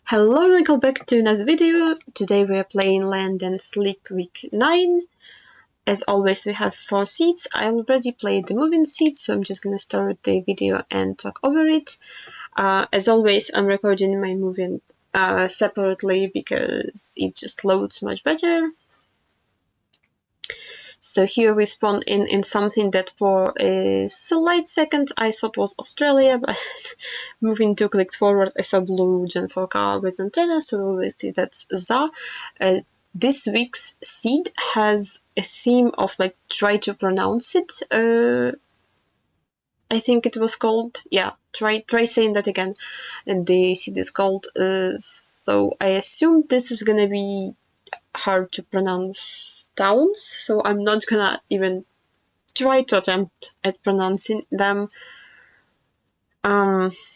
Hello and welcome back to another video. Today we are playing Lyons Den League week 9. As always we have 4 seats. I already played the moving seat, so I'm just gonna start the video and talk over it. As always I'm recording my moving separately because it just loads much better. So here we spawn in something that for a slight second I thought was Australia, but moving 2 clicks forward I saw blue Gen 4 car with antenna, so obviously that's ZA. This week's seed has a theme of like try to pronounce it. I think it was called, yeah, try saying that again. And the seed is called, so I assume this is gonna be hard to pronounce towns, so I'm not gonna even try to attempt at pronouncing them.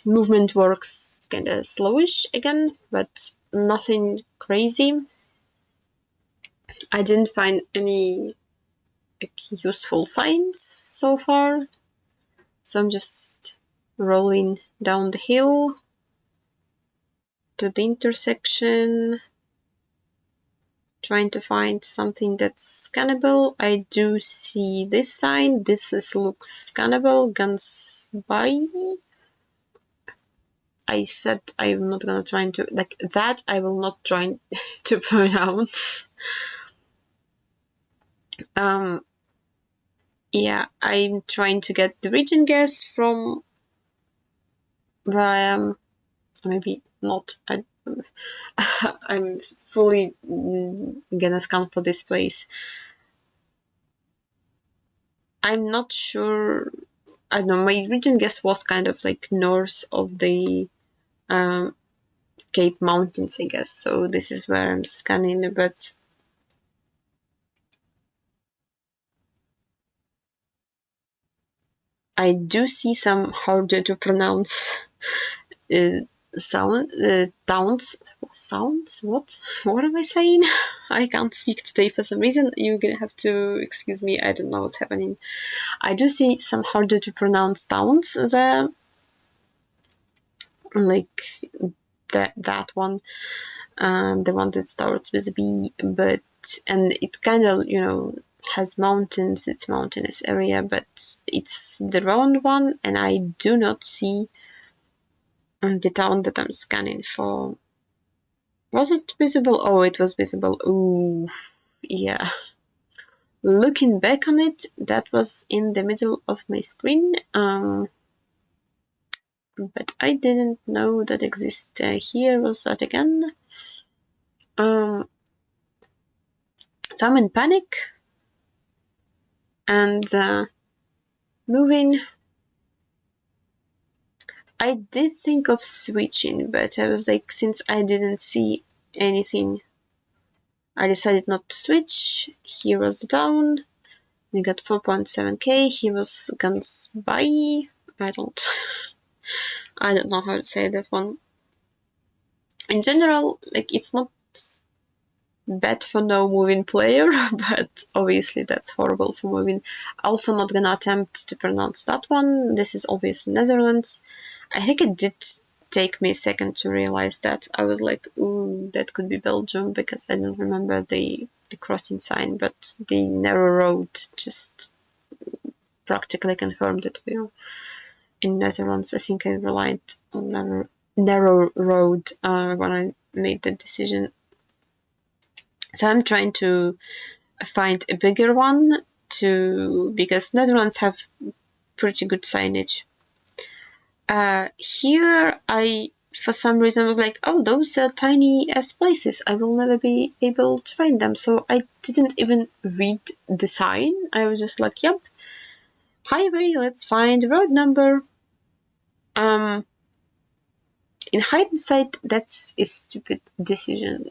Movement works kinda slowish again, but nothing crazy. I didn't find any useful signs so far, so I'm just rolling down the hill to the intersection, trying to find something that's scannable. I do see this sign. This looks scannable. Guns by. I said I'm not gonna try to like that. I will not try to pronounce. Yeah, I'm trying to get the region guess from where I am. Maybe not. I'm fully gonna scan for this place. I'm not sure. I don't know. My region guess was kind of like north of the Cape Mountains, I guess. So this is where I'm scanning, but I do see some harder to pronounce sounds. What am I saying? I can't speak today for some reason. You're gonna have to excuse me. I don't know what's happening. I do see some harder to pronounce towns there, like that one, the one that starts with B, but and it kind of has mountains. It's mountainous area, but it's the round one, and I do not see the town that I'm scanning for. Was it visible? Oh, it was visible. Ooh, yeah. Looking back on it, that was in the middle of my screen, but I didn't know that existed. Here was that again. So I'm in panic and moving. I did think of switching, but I was like, since I didn't see anything, I decided not to switch. Here was the town. We got 4.7k. Here was guns by. I don't know how to say that one. In general, like it's not bad for no moving player, but obviously that's horrible for moving. Also not gonna attempt to pronounce that one. This is obviously Netherlands. I think it did take me a second to realize that. I was like, ooh, that could be Belgium, because I don't remember the crossing sign, but the narrow road just practically confirmed that we're in Netherlands. I think I relied on narrow road when I made the decision. So I'm trying to find a bigger one because Netherlands have pretty good signage. Here I, for some reason, was like, oh, those are tiny ass places. I will never be able to find them. So I didn't even read the sign. I was just like, yep, highway, let's find road number. In hindsight, that's a stupid decision.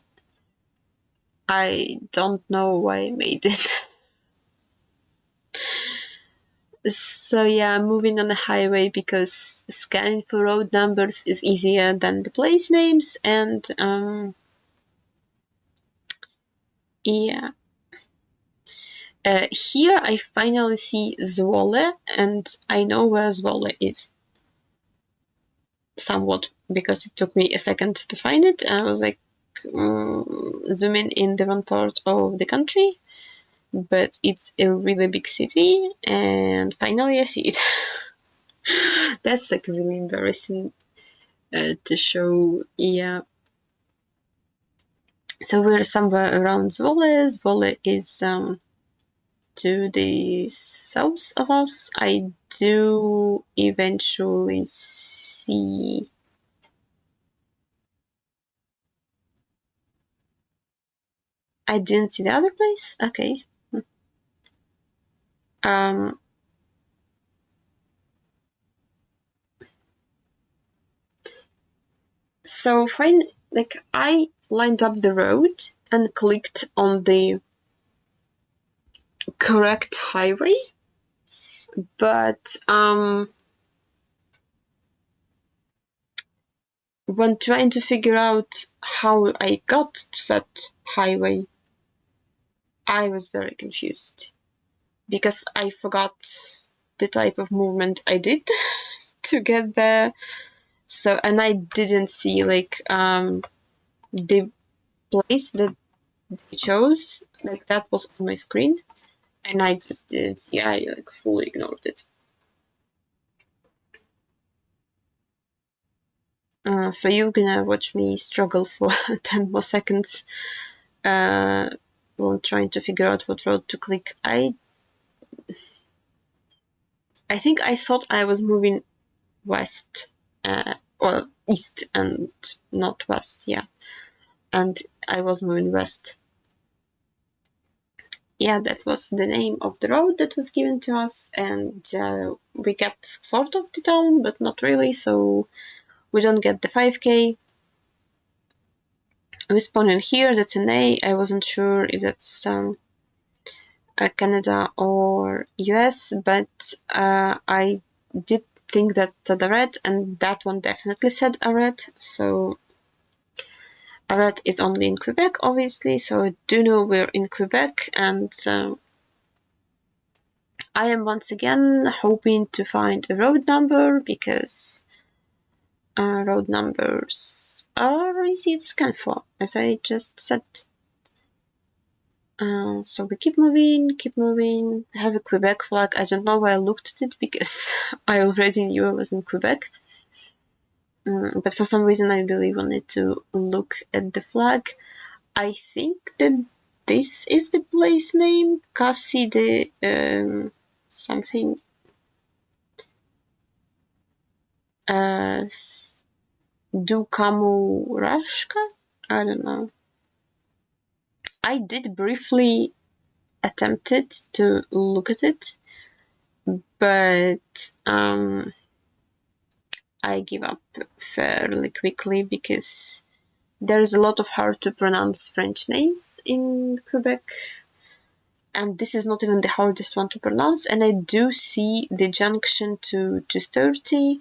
I don't know why I made it. So yeah, I'm moving on the highway because scanning for road numbers is easier than the place names, and yeah. Here I finally see Zwolle, and I know where Zwolle is. somewhat, because it took me a second to find it. I was like zooming in the one part of the country, but it's a really big city, and finally I see it. That's like really embarrassing to show. Yeah. So we're somewhere around Zwolle. Zwolle is to the south of us. I do eventually see. I didn't see the other place? Okay. So I lined up the road and clicked on the correct highway, but when trying to figure out how I got to that highway, I was very confused because I forgot the type of movement I did to get there. So, and I didn't see the place that they chose, like that was on my screen, and I just didn't. Yeah, I fully ignored it. So you're gonna watch me struggle for 10 more seconds while trying to figure out what road to click. I think I thought I was moving west, well, east and not west, yeah. And I was moving west. Yeah, that was the name of the road that was given to us, and we get sort of the town, but not really, so we don't get the 5k. We spawn in here, that's an A. I wasn't sure if that's Canada or US, but I did think that the red, and that one definitely said a red, so a red is only in Quebec, obviously, so I do know we're in Quebec, and I am once again hoping to find a road number, because road numbers are easy to scan for, as I just said. So we keep moving. I have a Quebec flag. I don't know why I looked at it, because I already knew I was in Quebec. But for some reason I really wanted to look at the flag. I think that this is the place name, Kasi de something. Dukamurashka? I don't know. I did briefly attempted to look at it, but I give up fairly quickly, because there's a lot of hard to pronounce French names in Quebec, and this is not even the hardest one to pronounce, and I do see the junction to 230,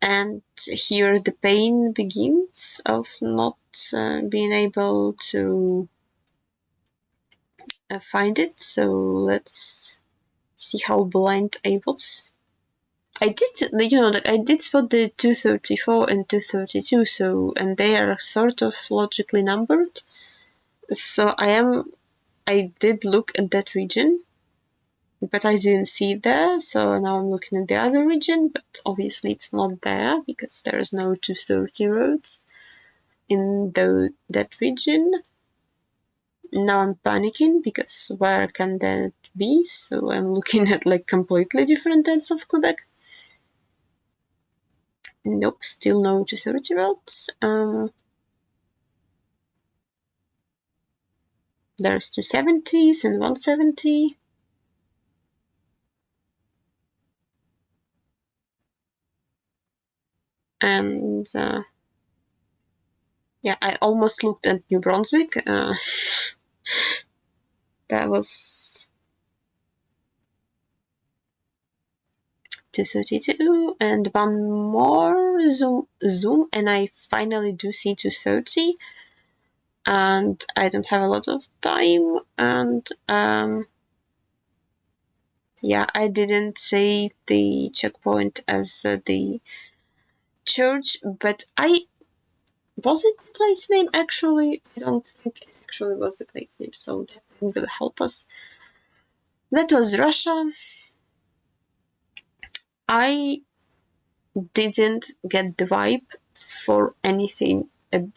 and here the pain begins of not being able to find it. So let's see how blind I was. I did spot the 234 and 232, so, and they are sort of logically numbered. So I did look at that region, but I didn't see it there, so now I'm looking at the other region, but obviously it's not there, because there is no 230 roads in that region. Now I'm panicking, because where can that be? So I'm looking at completely different ends of Quebec. Nope, still no 230 roads. There's 270s and 170. And yeah, I almost looked at New Brunswick. That was 232, and one more zoom, and I finally do see 230. And I don't have a lot of time, and yeah, I didn't save the checkpoint as the church, but was it the place name actually? I don't think it actually was the place name, so that didn't really help us. That was Russia. I didn't get the vibe for anything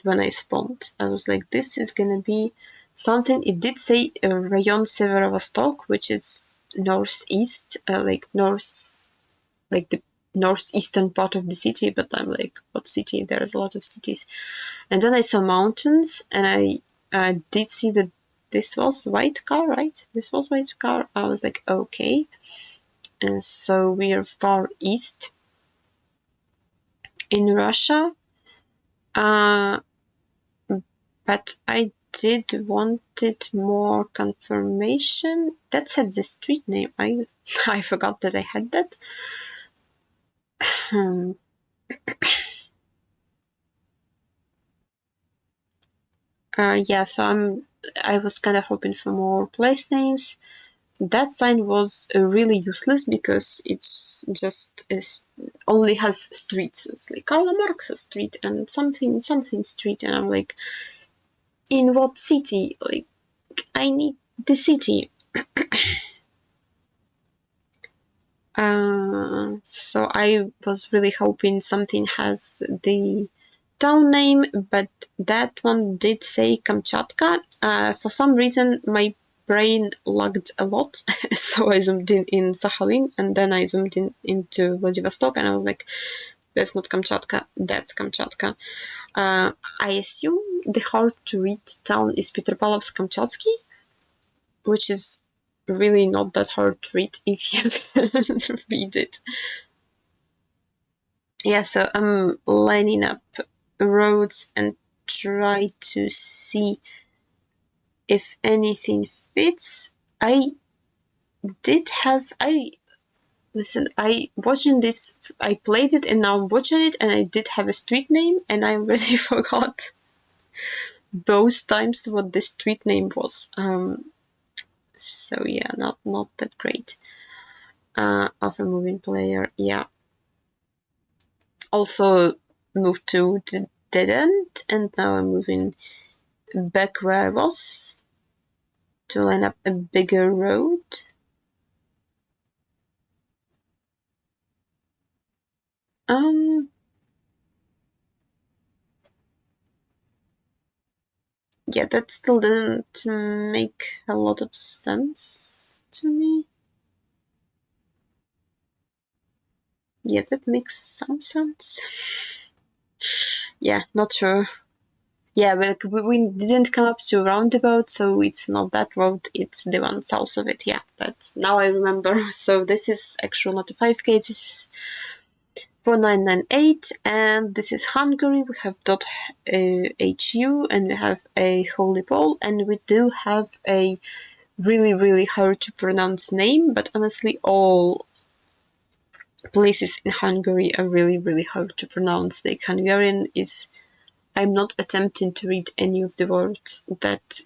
when I spawned. I was like, this is gonna be something. It did say Rayon Severovostok, which is northeast, like the northeastern part of the city, but I'm like, what city? There's a lot of cities. And then I saw mountains, and I did see that this was white car, right? This was white car. I was like, okay. And so we are far east in Russia. But I did wanted more confirmation. That said the street name. I forgot that I had that. Yeah, so I was kind of hoping for more place names. That sign was really useless because it's just only has streets. It's like Karl Marx Street and something street, and I'm like, in what city? Like, I need the city. So I was really hoping something has the town name, but that one did say Kamchatka. For some reason, my brain lagged a lot, so I zoomed in Sakhalin, and then I zoomed into Vladivostok, and I was like, that's not Kamchatka, that's Kamchatka. I assume the hard-to-read town is Petropavlovsk-Kamchatsky, which is really not that hard to read if you can read it. Yeah, so I'm lining up roads and try to see if anything fits. I watching this, I played it and now I'm watching it, and I did have a street name, and I already forgot both times what the street name was. So yeah, not that great of a moving player. Yeah. Also moved to the dead end, and now I'm moving back where I was to line up a bigger road. Yeah, that still doesn't make a lot of sense to me. Yeah, that makes some sense. Yeah, not sure. Yeah, but we didn't come up to roundabout, so it's not that road, it's the one south of it. Yeah, that's now I remember. So this is actually not a 5K, this is 4998, and this is Hungary. We have .hu, and we have a holy pole, and we do have a really hard to pronounce name, but honestly all places in Hungary are really hard to pronounce. Like Hungarian is, I'm not attempting to read any of the words that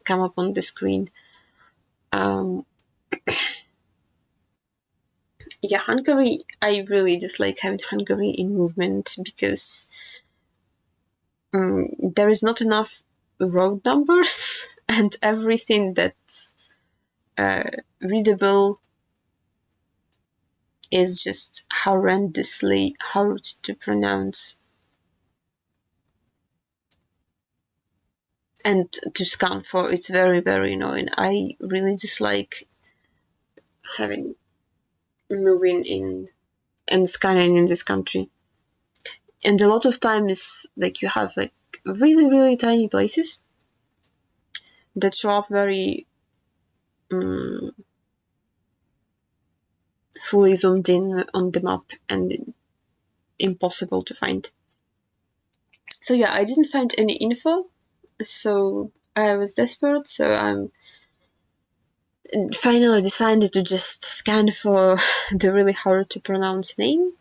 come up on the screen. Yeah, Hungary, I really just like having Hungary in movement because there is not enough road numbers and everything that's readable is just horrendously hard to pronounce and to scan for. It's very annoying. I really dislike having moving in and scanning in this country. And a lot of times, like, you have like really tiny places that show up very fully zoomed in on the map and impossible to find. So yeah, I didn't find any info, so I was desperate, so I finally decided to just scan for the really hard to pronounce name.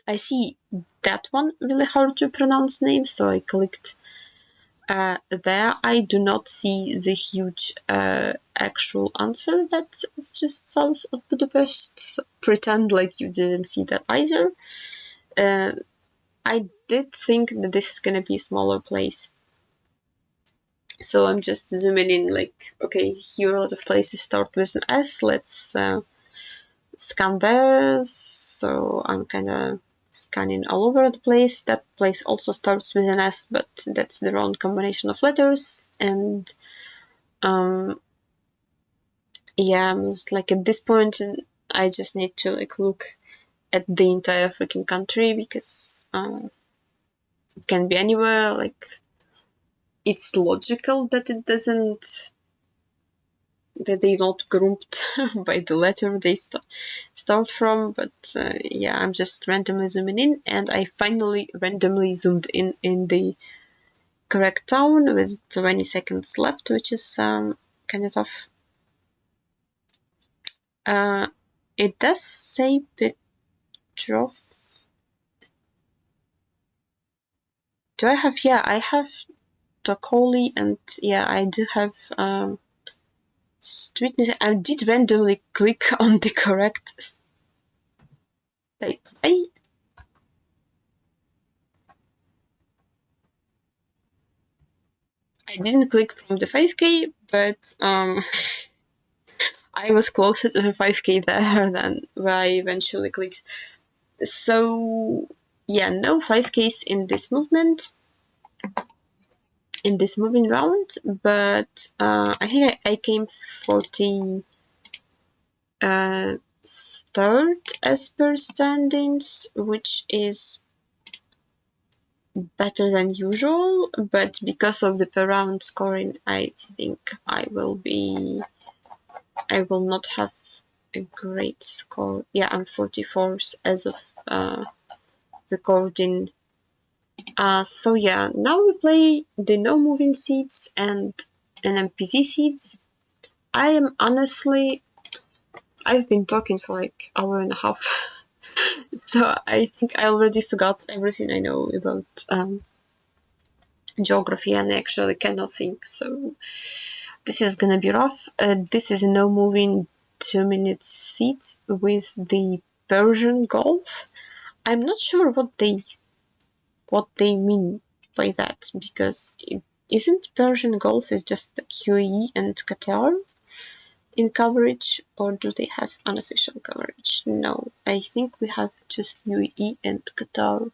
I see that one really hard to pronounce name, so I clicked there. I do not see the huge actual answer that is just south of Budapest, so pretend like you didn't see that either. I did think that this is gonna be a smaller place. So I'm just zooming in, like, okay, here a lot of places start with an S. Let's scan there. So I'm kind of scanning all over the place. That place also starts with an S, but that's the wrong combination of letters. And yeah, I'm just like at this point, I just need to like look at the entire freaking country, because it can be anywhere. Like, it's logical that it doesn't, that they not grouped by the letter they start from, but yeah, I'm just randomly zooming in, and I finally randomly zoomed in the correct town with 20 seconds left, which is kind of tough. It does say Petrov. Do I have? Yeah, I have Tokoli, and yeah, I do have street. I did randomly click on the correct state. I didn't click from the 5k, but I was closer to the 5k there than where I eventually clicked. So yeah, no 5ks in this movement, in this moving round, but I think I came 40 third as per standings, which is better than usual, but because of the per round scoring, I think I will not have a great score. Yeah, I'm 44th as of recording. So yeah, now we play the no moving seeds and an NPC seeds. I am honestly, I've been talking for like hour and a half, so I think I already forgot everything I know about geography, and I actually cannot think. So this is gonna be rough. This is a no moving 2-minute seat with the Persian Gulf. I'm not sure what they mean by that, because it isn't Persian Gulf is just like UAE and Qatar in coverage, or do they have unofficial coverage? No, I think we have just UAE and Qatar.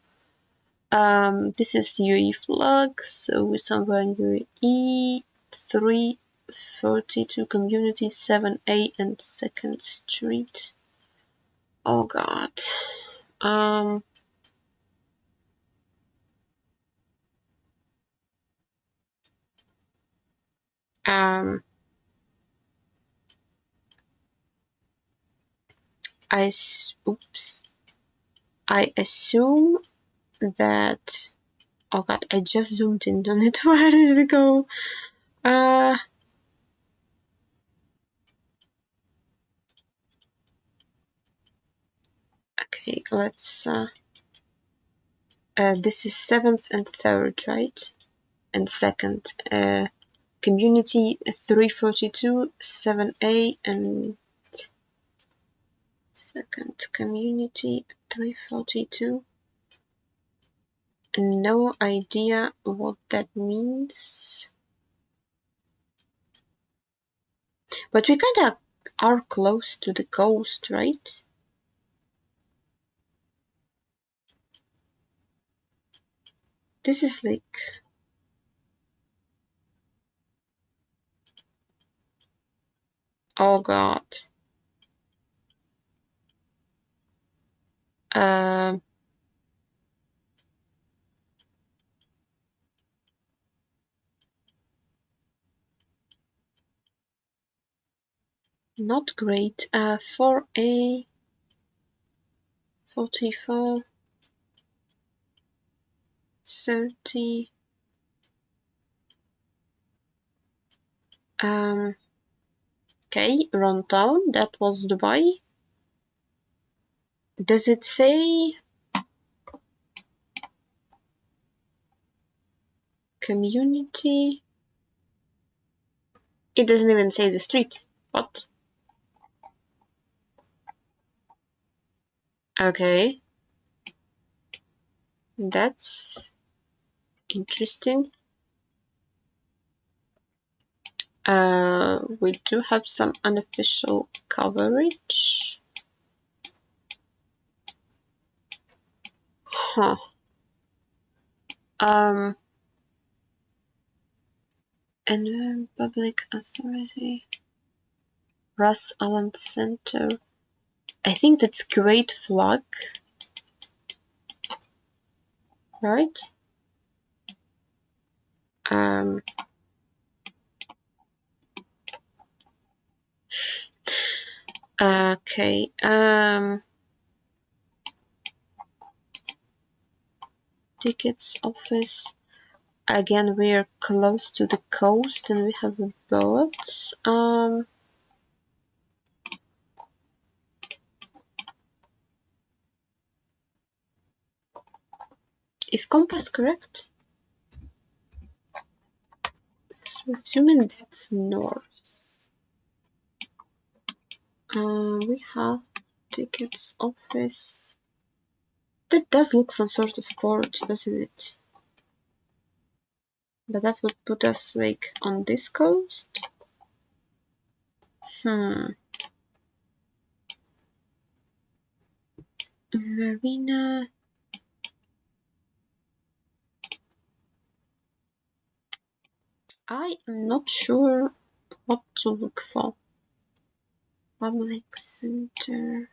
This is UAE flag, so we're somewhere in UAE. 342 community, 7A and 2nd Street. Oh god. Um, oops. I assume that. Oh god, I just zoomed in on it. Where did it go? Okay, let's. This is 7th and 3rd, right? And 2nd. Community 342, 7A, and 2nd community 342. No idea what that means. But we kinda are close to the coast, right? This is like... Oh god. Not great. 4A, 44, 30. Okay, Runtown, that was Dubai. Does it say community? It doesn't even say the street. What? Okay. That's interesting. We do have some unofficial coverage. Huh. And public authority. Ras Allen Center. I think that's Great Flag, right? Okay. Tickets office. Again, we're close to the coast and we have boats. Is compass correct? So assuming that's north. We have tickets office. That does look some sort of port, doesn't it? But that would put us like on this coast. Marina. I am not sure what to look for. Public center.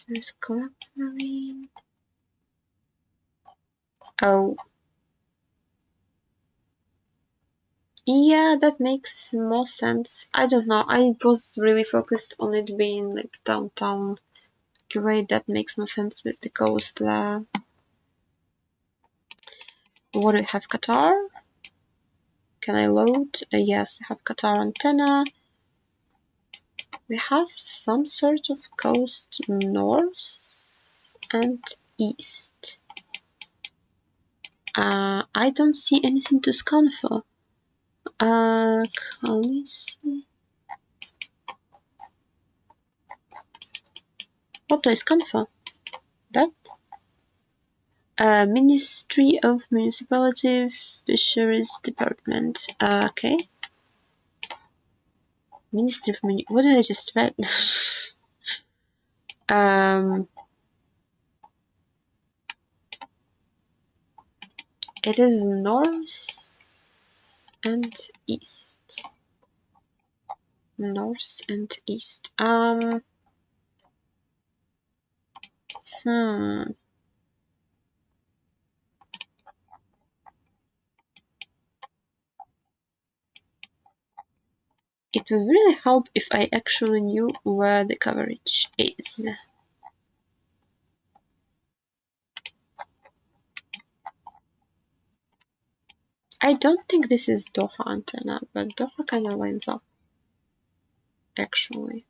There's Club Marine. Oh. Yeah, that makes more sense. I don't know. I was really focused on it being like downtown. Great, that makes more sense with the coast there. What do we have? Qatar? Can I load? Yes, we have Qatar antenna. We have some sort of coast north and east. I don't see anything to scan for. What do I scan for? That? Ministry of Municipality Fisheries Department. Okay. Ministry of what did I just read? It is north and east. North and east. It would really help if I actually knew where the coverage is. I don't think this is Doha antenna, but Doha kind of lines up. Actually.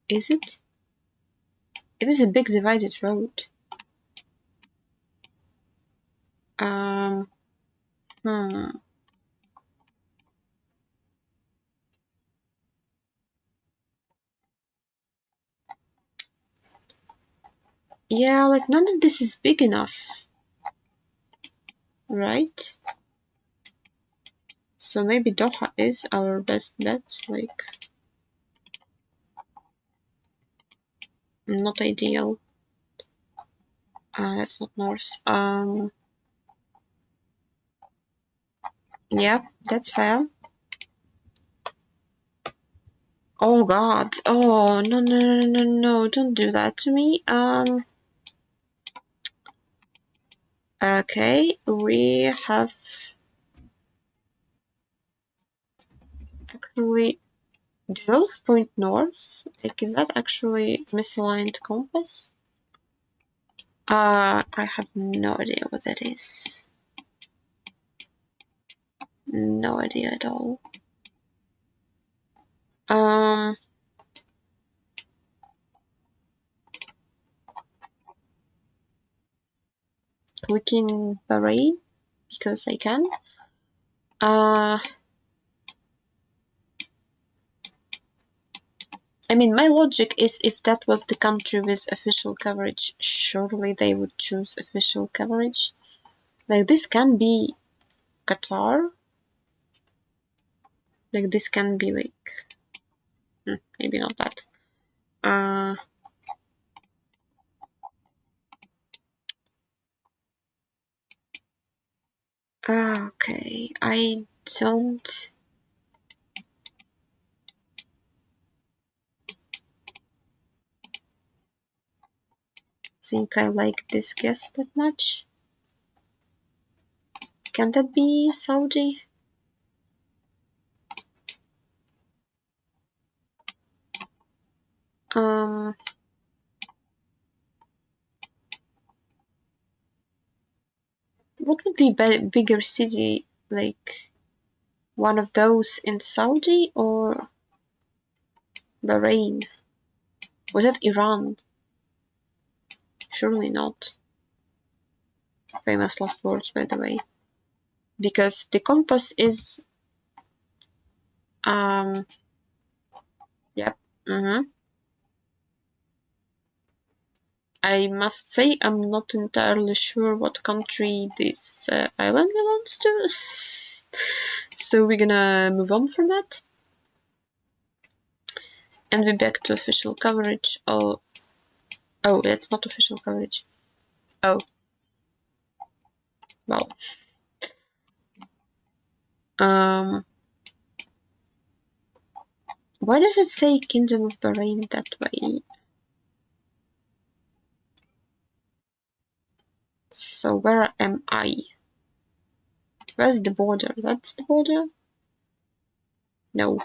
Is it? It is a big divided road. Yeah, like none of this is big enough. Right? So maybe Doha is our best bet, like not ideal. That's not north. Yeah, that's fair. Oh god. Oh no no no no no, don't do that to me. Okay, we have actually 12 point north. Like, is that actually misaligned compass? I have no idea what that is. No idea at all. clicking Bahrain because I can. I mean, my logic is if that was the country with official coverage, surely they would choose official coverage. Like, this can be Qatar. Like, this can be like, maybe not that. Okay, I don't think I like this guess that much. Can that be Saudi? What would be bigger city, like one of those in Saudi or Bahrain? Was it Iran? Surely not. Famous last words, by the way. Because the compass is, yep, I must say I'm not entirely sure what country this island belongs to. So we're gonna move on from that. And we're back to official coverage. Oh, it's not official coverage. Oh, well. Why does it say Kingdom of Bahrain that way? So where am I? Where's the border? That's the border? No.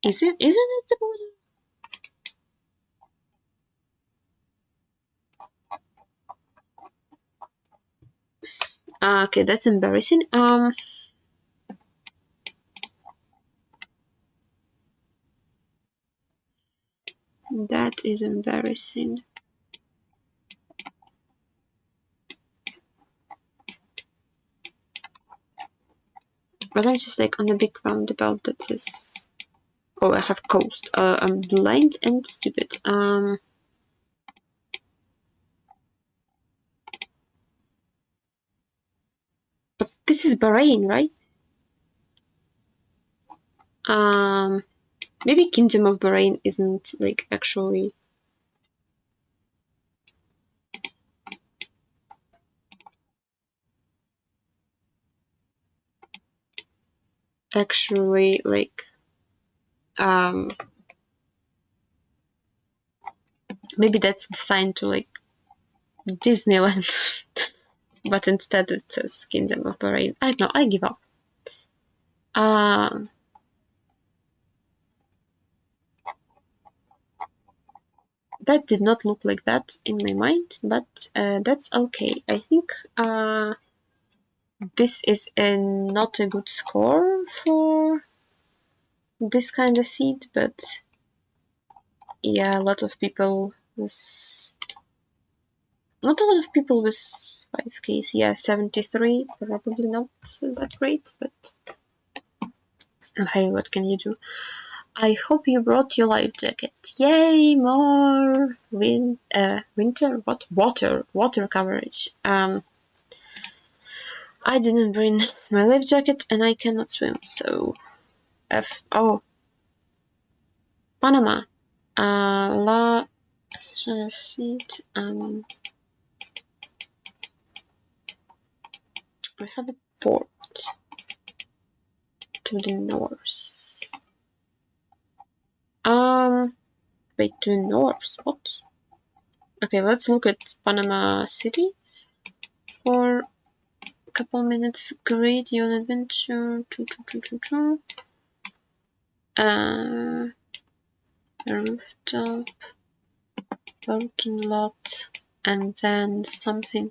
Isn't it the border? Okay, that's embarrassing. That is embarrassing. But I'm just like on a big roundabout that says, oh, I have coast. I'm blind and stupid. But this is Bahrain, right? Maybe Kingdom of Bahrain isn't like actually like maybe that's the sign to like Disneyland. But instead it says Kingdom of Bahrain. I don't know, I give up. That did not look like that in my mind, but that's okay. I think this is not a good score for this kind of seed, but yeah, a lot of people was not a lot of people with 5Ks. Yeah, 73, probably not that great, but hey, what can you do? I hope you brought your life jacket. Yay, more winter, what? Water coverage. I didn't bring my life jacket and I cannot swim, so Panama. La seat. We have a port to the north. Wait, to the north? What? Okay, let's look at Panama City for a couple minutes. Great Young Adventure. Rooftop, parking lot, and then something,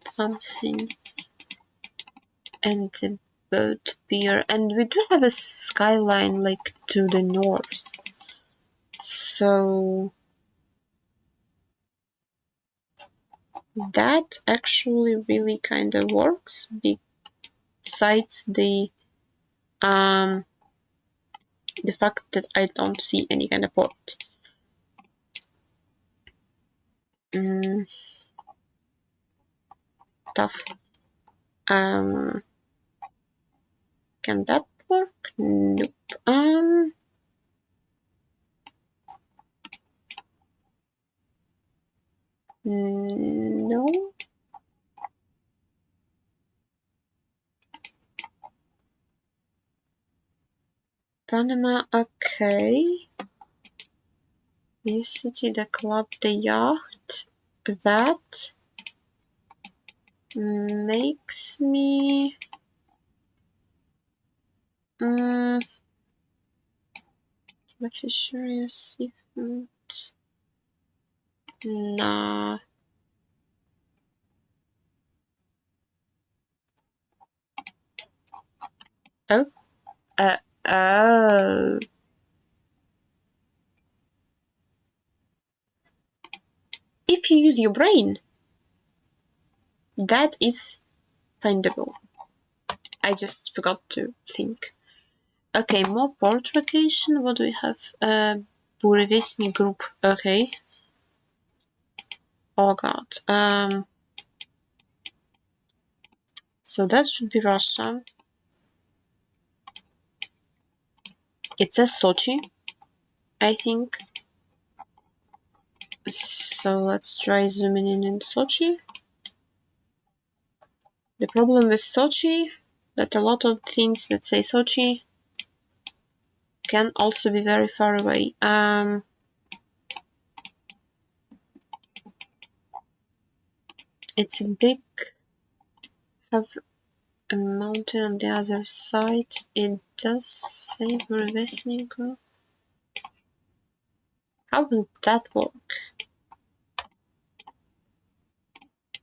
and the boat pier, and we do have a skyline like to the north. So that actually really kind of works, besides the fact that I don't see any kind of port. Tough. Can that work? Nope. No. Panama, okay. New city, the club, the yacht. That makes me the fishery seafood. Nah. Oh. Oh. If you use your brain, that is findable. I just forgot to think. Okay, more port vacation. What do we have? Burevestnik group. Okay. Oh god. So that should be Russia. It says Sochi, I think. So let's try zooming in Sochi. The problem with Sochi, that a lot of things that say Sochi can also be very far away. It's a big, have a mountain on the other side. It does say Burevestnik group. How will that work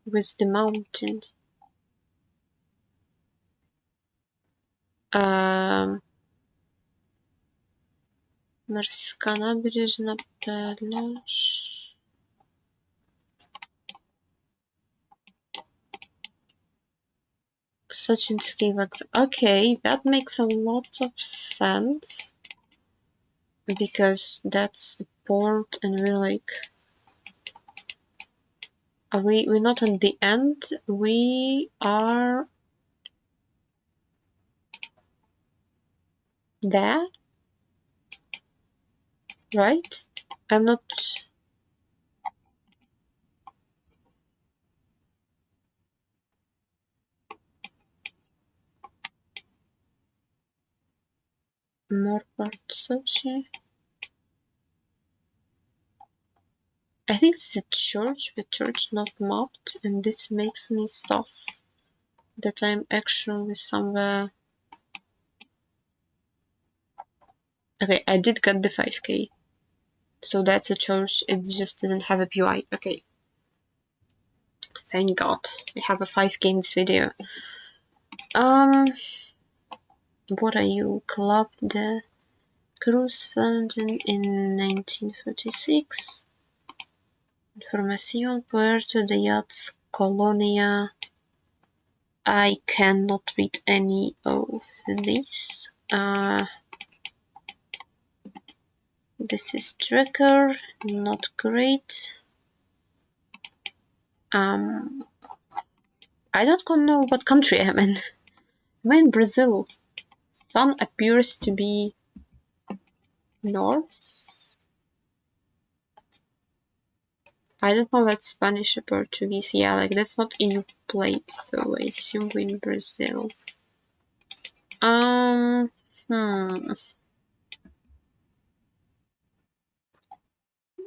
with the mountain? Морська набережна, пляж. Sochinski vokzal. Okay, that makes a lot of sense because that's the port, and we're like, we're not on the end. We are there, right? I'm not. More part Sochi. I think it's a church, but church not mapped, and this makes me sus that I'm actually somewhere. Okay, I did get the 5k. So that's a church, it just doesn't have a POI. Okay. Thank God. We have a 5k in this video. What are you? Club de Cruz founded in 1946. Información Puerto de Yachts Colonia. I cannot read any of these. This is tracker, not great. I don't know what country I'm in. I'm in Brazil. Sun appears to be north. I don't know that's Spanish or Portuguese. Yeah, like that's not EU plate, so I assume we're in Brazil.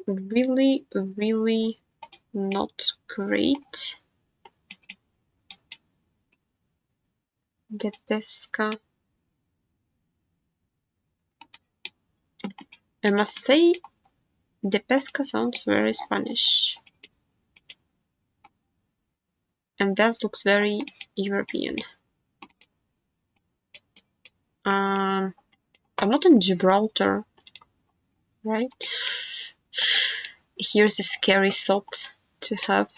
Really, really not great. The pesca. I must say, the pesca sounds very Spanish. And that looks very European. I'm not in Gibraltar, right? Here's a scary thought to have.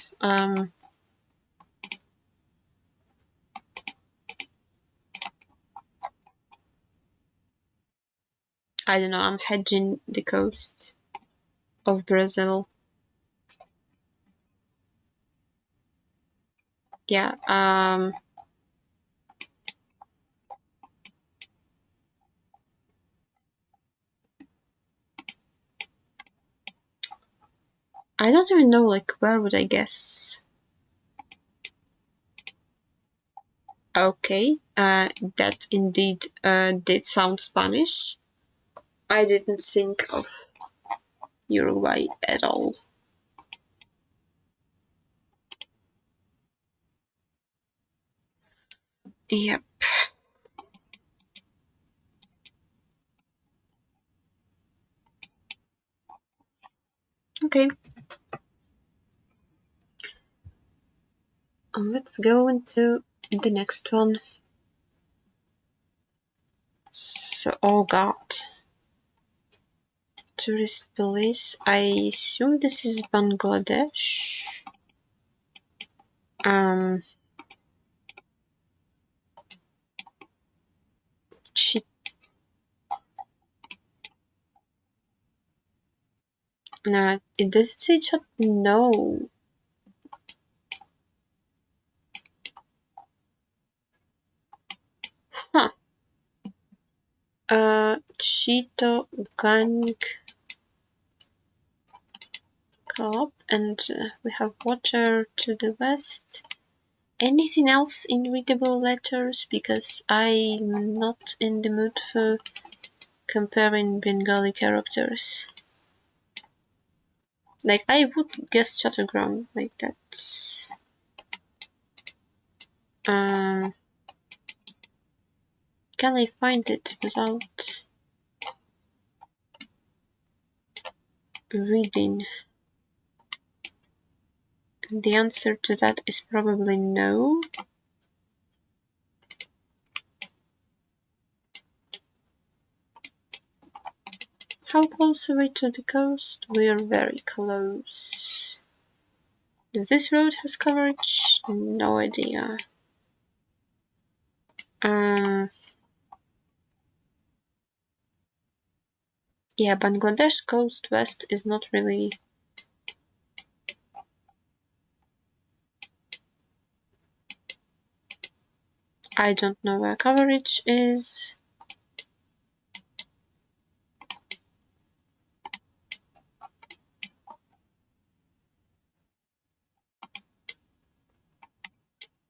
I don't know, I'm hedging the coast of Brazil. Yeah, I don't even know, like, where would I guess? Okay, that indeed did sound Spanish. I didn't think of Uruguay at all. Yep. Okay. Let's go into the next one. So, oh god. Tourist police. I assume this is Bangladesh. Shit. No, it doesn't say chat. No. Huh. Cheeto Gang Club, and we have water to the west. Anything else in readable letters? Because I'm not in the mood for comparing Bengali characters. Like, I would guess Chattergram, like that. Can I find it without reading? The answer to that is probably no. How close are we to the coast? We are very close. Does this road has coverage? No idea. Yeah, Bangladesh coast west is not really. I don't know where coverage is.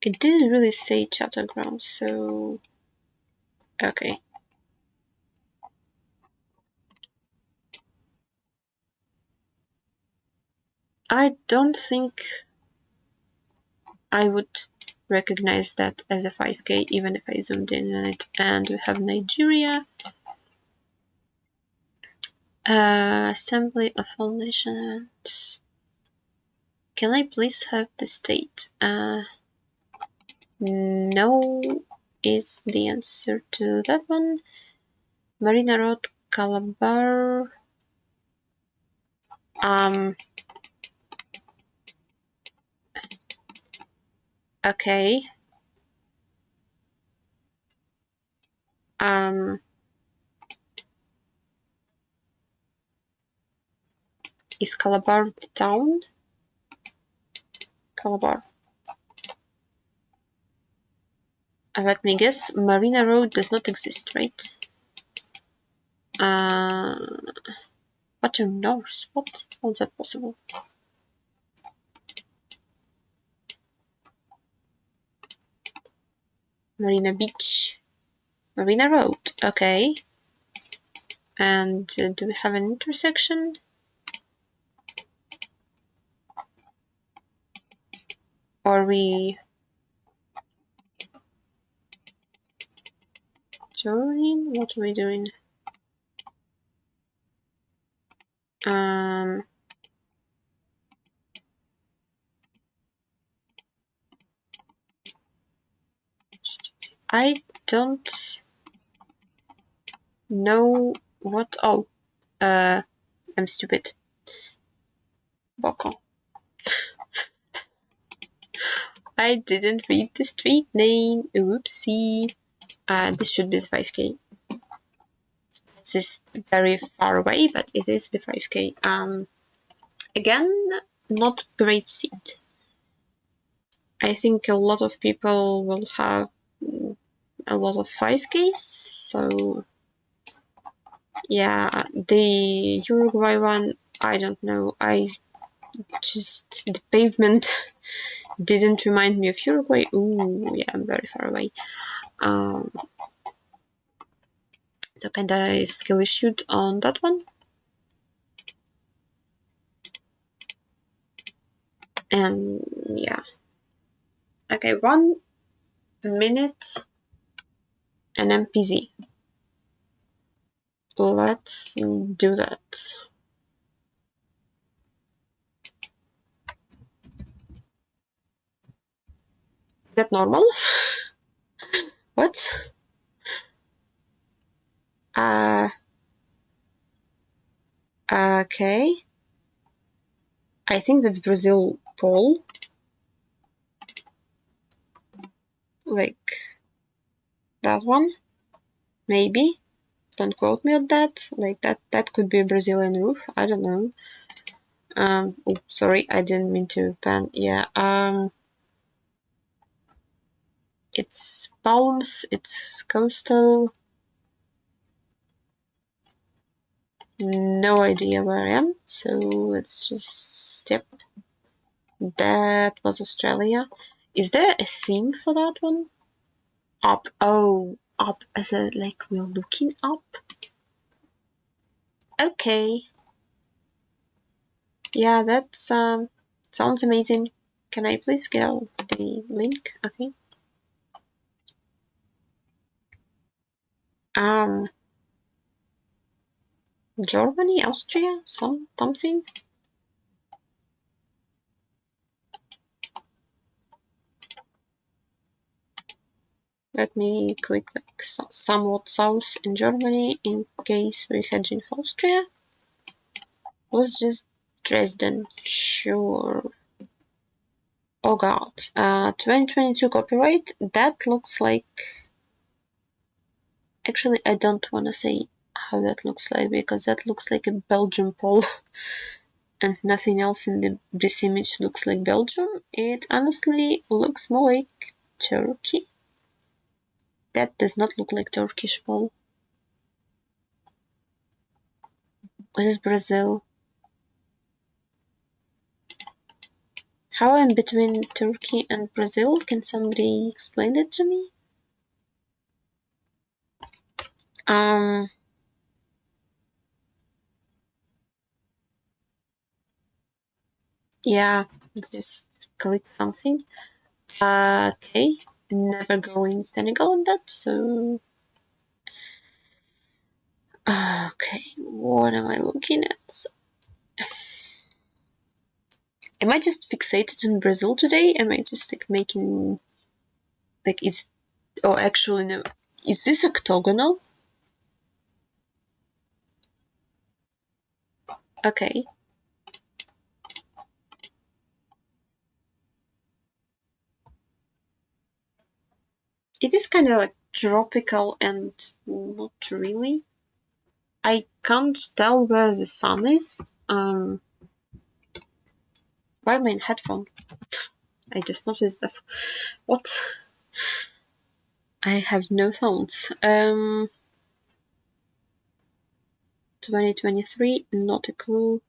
It didn't really say Chattergram, so okay. I don't think I would recognize that as a 5K even if I zoomed in on it. And we have Nigeria. Assembly of all nations. Can I please have the state? No is the answer to that one. Marina Road, Calabar. Okay. Is Calabar the town? Calabar. Let me guess, Marina Road does not exist, right? But you're north. What? How is that possible? Marina Beach. Marina Road. Okay. And do we have an intersection? Or are we joining? What are we doing? I don't No, what? Oh, I'm stupid. Boko. I didn't read the street name. Oopsie. This should be the 5K. This is very far away, but it is the 5K. Again, not great seat. I think a lot of people will have a lot of 5Ks, so yeah, the Uruguay one, I don't know. The pavement didn't remind me of Uruguay. Ooh, yeah, I'm very far away. So kinda skill issued on that one. And yeah. Okay, 1 minute and MPZ. Let's do that. Is that normal? What? Okay. I think that's Brazil pole. Like that one. Maybe. Don't quote me on that. Like that could be a Brazilian roof. I don't know. Oh, sorry, I didn't mean to pan. Yeah. It's palms. It's coastal. No idea where I am. So let's just step. That was Australia. Is there a theme for that one? Up. Oh, up as a like we're looking up. Okay. Yeah, that sounds amazing. Can I please get the link? Okay. Germany, Austria, something. Let me click like somewhat south in Germany in case we're hedging for Austria. Was just Dresden, sure. Oh god, 2022 copyright. That looks like. Actually, I don't want to say how that looks like because that looks like a Belgian pole. And nothing else in this image looks like Belgium. It honestly looks more like Turkey. That does not look like Turkish pole. What is Brazil? How I'm between Turkey and Brazil? Can somebody explain it to me? Yeah, just click something. Okay, never go in Senegal on that, so. Okay, what am I looking at? Am I just fixated in Brazil today? Am I just like making like actually no, is this octagonal? Okay. It is kind of like tropical and not really. I can't tell where the sun is. Why am I in headphone? I just noticed that. What? I have no sounds. 2023, not a clue.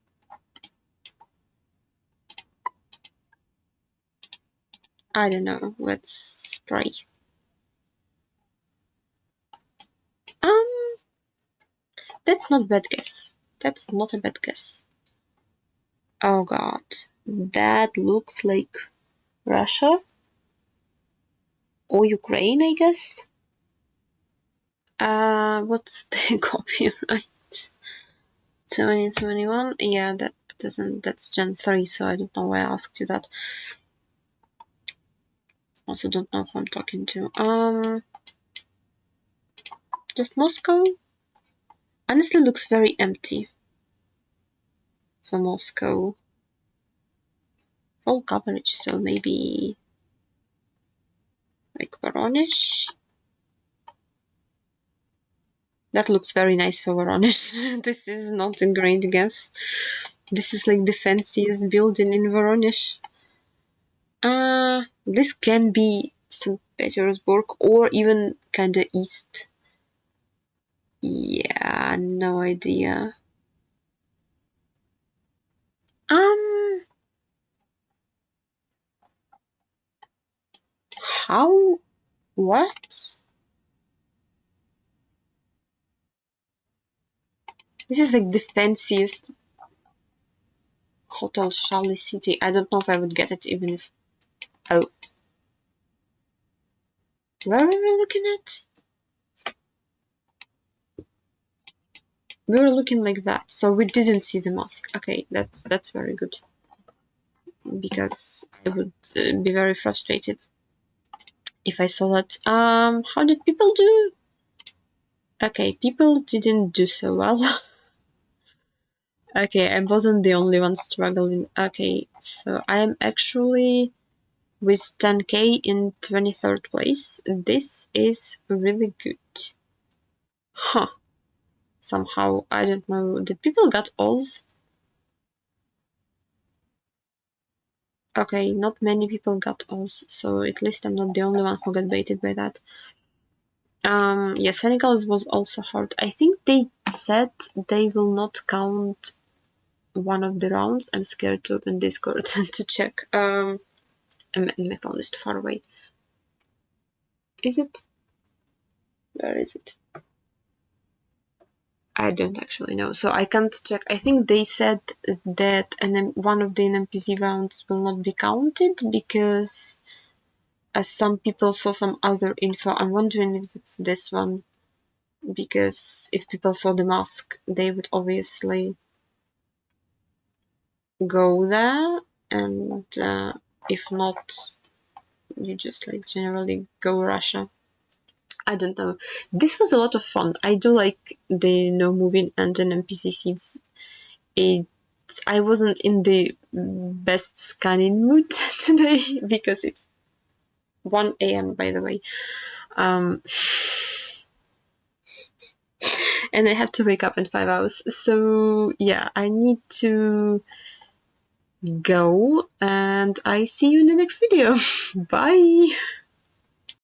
I don't know. Let's pray. That's not a bad guess. That's not a bad guess. Oh god. That looks like Russia or Ukraine, I guess. What's the copyright? 2021? Yeah, that doesn't, that's Gen 3, so I don't know why I asked you that. Also don't know who I'm talking to. Just Moscow? Honestly, looks very empty for Moscow. Full coverage, so maybe like Voronezh. That looks very nice for Voronezh. This is not a great guess. This is like the fanciest building in Voronezh. This can be St. Petersburg or even kinda east. Yeah, no idea. How? What? This is like the fanciest hotel Charlie City. I don't know if I would get it even if. Oh, where were we looking at? We were looking like that, so we didn't see the mosque. Okay, that's very good because I would be very frustrated if I saw that. How did people do? Okay, people didn't do so well. Okay, I wasn't the only one struggling. Okay, so I am actually with 10k in 23rd place. This is really good. Huh. Somehow, I don't know. Did people got alls? Okay, not many people got alls, so at least I'm not the only one who got baited by that. Yeah, Senegal's was also hard. I think they said they will not count one of the rounds. I'm scared to open Discord to check. My phone is too far away. Is it? Where is it? I don't actually know, so I can't check. I think they said that one of the NMPC rounds will not be counted because as some people saw some other info. I'm wondering if it's this one, because if people saw the mask, they would obviously go there, and if not, you just like generally go Russia. I don't know. This was a lot of fun. I do like the no moving and an NPC scenes. I wasn't in the best scanning mood today because it's 1 a.m. by the way. And I have to wake up in 5 hours. So yeah, I need to go, and I see you in the next video. Bye!